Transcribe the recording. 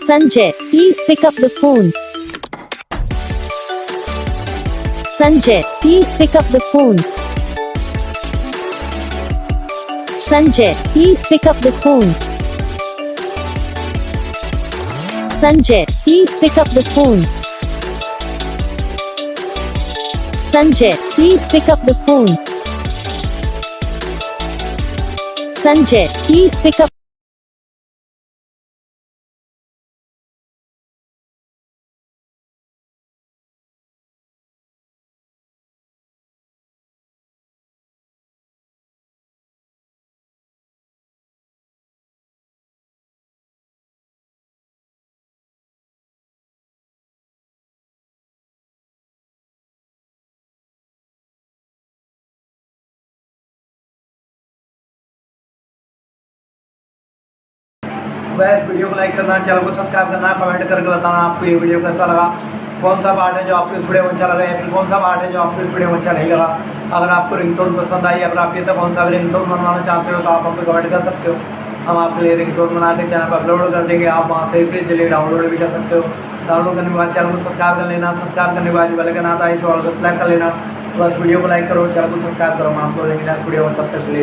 Sanjay, please pick up the phone. Sanjay, please pick up the phone. Sanjay, please pick up the phone. Sanjay, please pick up the phone. Sanjay, please pick up the phone. Sanjay, please pick up. वह video को like करना, channel को subscribe करना, comment करके बताना आपको ये video कैसा लगा, कौन सा पार्ट है जो आपको इस वीडियो में अच्छा लगा या फिर कौन सा पार्ट है जो आपको इस वीडियो में अच्छा नहीं लगा। अगर आपको रिंगटोन पसंद आई, अगर आप ये से कौन सा भी रिंगटोन बनवाना चाहते हो तो आप हमको कमेंट कर सकते हो। हम आपके लिए रिंगटोन बना के चैनल पर अपलोड कर देंगे। आप वहाँ से इसे जल्दी डाउनलोड भी कर सकते हो। डाउनलोड करने के बाद चैनल को सब्सक्राइब कर लेना, सब्सक्राइब करने के बाद बेल आइकन आता है इसे ऑल को सेलेक्ट कर लेना। बस वीडियो को लाइक करो, चैनल को सब्सक्राइब करो। हम आपको लेंगे नेक्स्ट वीडियो में, तब तक के लिए।